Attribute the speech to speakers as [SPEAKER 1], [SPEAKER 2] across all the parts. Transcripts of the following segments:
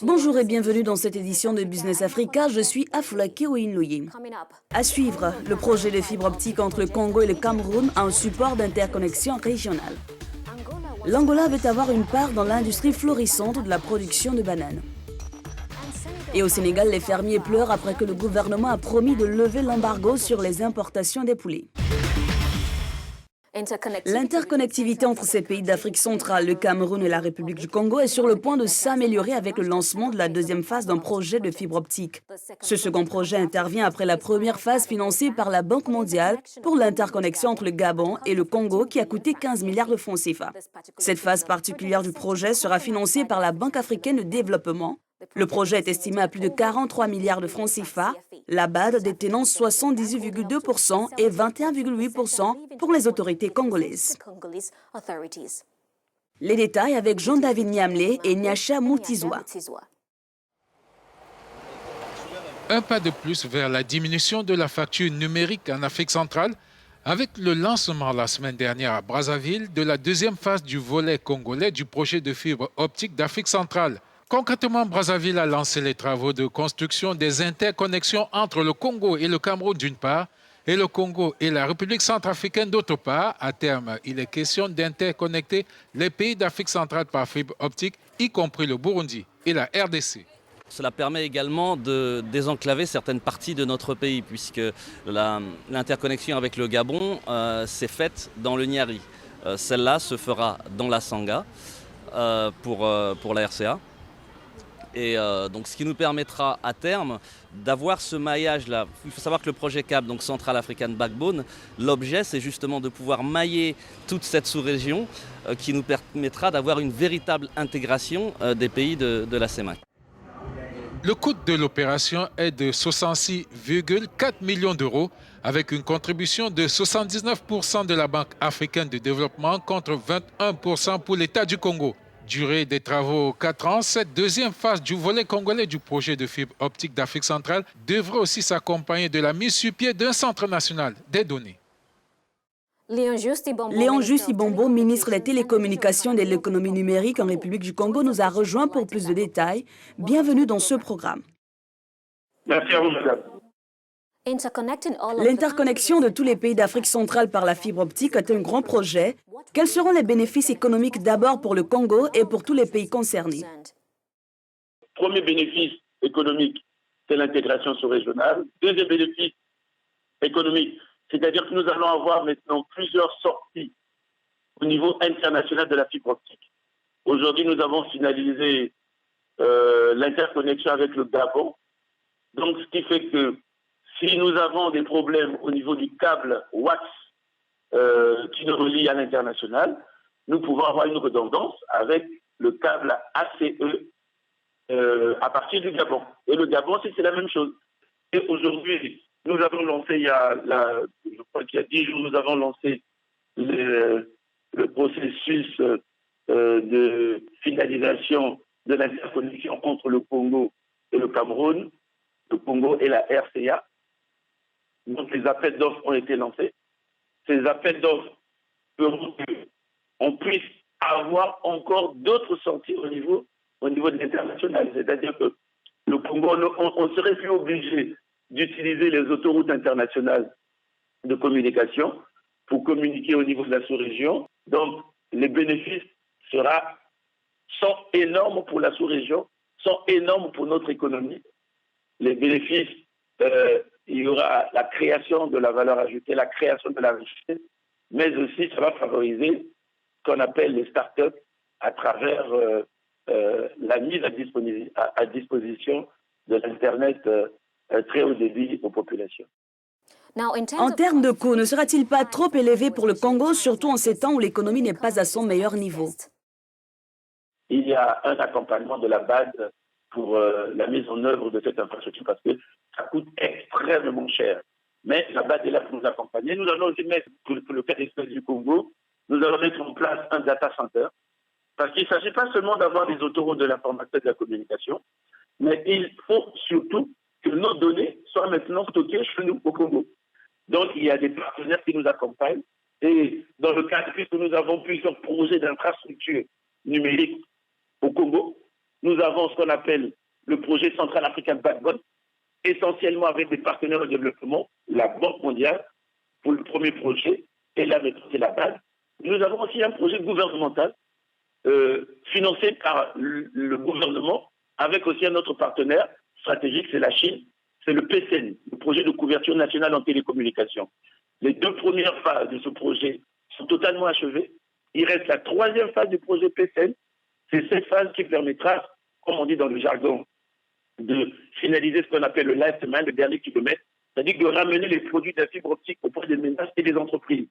[SPEAKER 1] Bonjour et bienvenue dans cette édition de Business Africa. Je suis Afoulake Ouinlouye. À suivre, le projet de fibre optique entre le Congo et le Cameroun a un support d'interconnexion régionale. L'Angola veut avoir une part dans l'industrie florissante de la production de bananes. Et au Sénégal, les fermiers pleurent après que le gouvernement a promis de lever l'embargo sur les importations des poulets. L'interconnectivité entre ces pays d'Afrique centrale, le Cameroun et la République du Congo est sur le point de s'améliorer avec le lancement de la deuxième phase d'un projet de fibre optique. Ce second projet intervient après la première phase financée par la Banque mondiale pour l'interconnexion entre le Gabon et le Congo qui a coûté 15 milliards de francs CFA. Cette phase particulière du projet sera financée par la Banque africaine de développement. Le projet est estimé à plus de 43 milliards de francs CFA, la BAD détenant 78,2% et 21,8% pour les autorités congolaises. Les détails avec Jean-David Niamlé et Nyacha Moutizwa.
[SPEAKER 2] Un pas de plus vers la diminution de la facture numérique en Afrique centrale avec le lancement la semaine dernière à Brazzaville de la deuxième phase du volet congolais du projet de fibre optique d'Afrique centrale. Concrètement, Brazzaville a lancé les travaux de construction des interconnexions entre le Congo et le Cameroun d'une part et le Congo et la République centrafricaine d'autre part. À terme, il est question d'interconnecter les pays d'Afrique centrale par fibre optique, y compris le Burundi et la RDC.
[SPEAKER 3] Cela permet également de désenclaver certaines parties de notre pays puisque l'interconnexion avec le Gabon s'est faite dans le Niari. Celle-là se fera dans la Sanga pour la RCA. Et donc ce qui nous permettra à terme d'avoir ce maillage-là. Il faut savoir que le projet CAP, donc Central African Backbone, l'objet c'est justement de pouvoir mailler toute cette sous-région qui nous permettra d'avoir une véritable intégration des pays de la CEMAC.
[SPEAKER 2] Le coût de l'opération est de 66,4 millions d'euros avec une contribution de 79% de la Banque africaine de développement contre 21% pour l'État du Congo. Durée des travaux 4 ans, cette deuxième phase du volet congolais du projet de fibre optique d'Afrique centrale devrait aussi s'accompagner de la mise sur pied d'un centre national des données.
[SPEAKER 1] Léon Juste-Ibombo, ministre des Télécommunications et de l'économie numérique en République du Congo, nous a rejoint pour plus de détails. Bienvenue dans ce programme.
[SPEAKER 4] Merci à vous, madame.
[SPEAKER 1] L'interconnexion de tous les pays d'Afrique centrale par la fibre optique est un grand projet. Quels seront les bénéfices économiques d'abord pour le Congo et pour tous les pays concernés?
[SPEAKER 4] Premier bénéfice économique, c'est l'intégration sous-régionale. Deuxième bénéfice économique, c'est-à-dire que nous allons avoir maintenant plusieurs sorties au niveau international de la fibre optique. Aujourd'hui, nous avons finalisé l'interconnexion avec le Gabon. Donc, ce qui fait que si nous avons des problèmes au niveau du câble WAX qui nous relie à l'international, nous pouvons avoir une redondance avec le câble ACE à partir du Gabon. Et le Gabon, c'est la même chose. Et aujourd'hui, nous avons lancé, je crois qu'il y a 10 jours, nous avons lancé le processus de finalisation de l'interconnexion entre le Congo et le Cameroun, le Congo et la RCA. Donc les appels d'offres ont été lancés. Ces appels d'offres feront qu'on puisse avoir encore d'autres sorties au niveau de l'international. C'est-à-dire que le Congo, on ne serait plus obligé d'utiliser les autoroutes internationales de communication pour communiquer au niveau de la sous-région. Donc, les bénéfices sont énormes pour la sous-région, sont énormes pour notre économie. Les bénéfices, il y aura la création de la valeur ajoutée, la création de la richesse, mais aussi ça va favoriser ce qu'on appelle les start-up à travers la mise à disposition de l'Internet très haut débit aux populations.
[SPEAKER 1] En termes de coûts, ne sera-t-il pas trop élevé pour le Congo, surtout en ces temps où l'économie n'est pas à son meilleur niveau?
[SPEAKER 4] Il y a un accompagnement de la base pour la mise en œuvre de cette infrastructure parce que ça coûte extrêmement cher. Mais la base est là pour nous accompagner. Nous allons aussi mettre, pour le cas d'espèce du Congo, nous allons mettre en place un data center parce qu'il ne s'agit pas seulement d'avoir des autoroutes de l'informatique et de la communication, mais il faut surtout que nos données soient maintenant stockées chez nous au Congo. Donc, il y a des partenaires qui nous accompagnent Et dans le cadre, puisque nous avons plusieurs projets d'infrastructure numérique au Congo, nous avons ce qu'on appelle le projet Central African Backbone, essentiellement avec des partenaires au développement, la Banque mondiale pour le premier projet, et la méthode c'est la base. Nous avons aussi un projet gouvernemental financé par le gouvernement, avec aussi un autre partenaire stratégique, c'est la Chine, c'est le PCN, le projet de couverture nationale en télécommunications. Les 2 premières phases de ce projet sont totalement achevées. Il reste la 3e phase du projet PCN. C'est cette phase qui permettra, comme on dit dans le jargon, de finaliser ce qu'on appelle le last mile, le dernier kilomètre, c'est-à-dire de ramener les produits de la fibre optique auprès des ménages et des entreprises.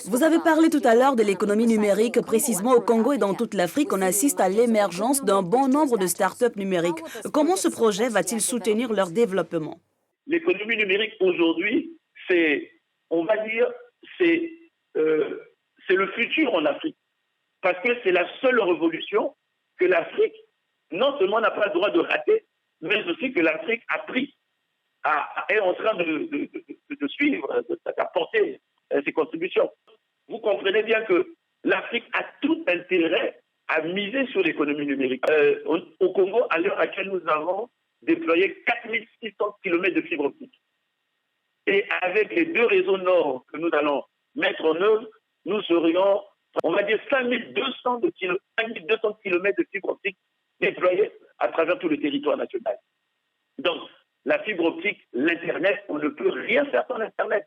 [SPEAKER 1] Vous avez parlé tout à l'heure de l'économie numérique. Précisément au Congo et dans toute l'Afrique, on assiste à l'émergence d'un bon nombre de start-up numériques. Comment ce projet va-t-il soutenir leur développement?
[SPEAKER 4] L'économie numérique aujourd'hui, c'est, on va dire, c'est le futur en Afrique. Parce que c'est la seule révolution que l'Afrique, non seulement n'a pas le droit de rater, mais aussi que l'Afrique a pris, est en train de suivre, d'apporter ses contributions. Vous comprenez bien que l'Afrique a tout intérêt à miser sur l'économie numérique. Au Congo, à l'heure à laquelle nous avons déployé 4600 km de fibre optique. Et avec les 2 réseaux nord que nous allons mettre en œuvre, nous serions, on va dire, 5200 km de fibre optique déployés à travers tout le territoire national. Donc, la fibre optique, l'Internet, on ne peut rien faire sans l'Internet.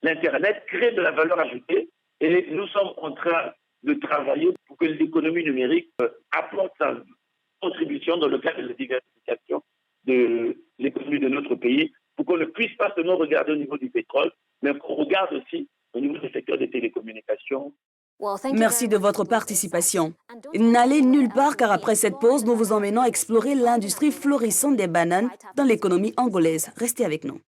[SPEAKER 4] L'Internet crée de la valeur ajoutée et nous sommes en train de travailler pour que l'économie numérique apporte sa contribution dans le cadre de la diversification de l'économie de notre pays, pour qu'on ne puisse pas seulement regarder au niveau du pétrole, mais qu'on regarde aussi au niveau du secteur des télécommunications.
[SPEAKER 1] Merci de votre participation. N'allez nulle part car après cette pause, nous vous emmenons explorer l'industrie florissante des bananes dans l'économie angolaise. Restez avec nous.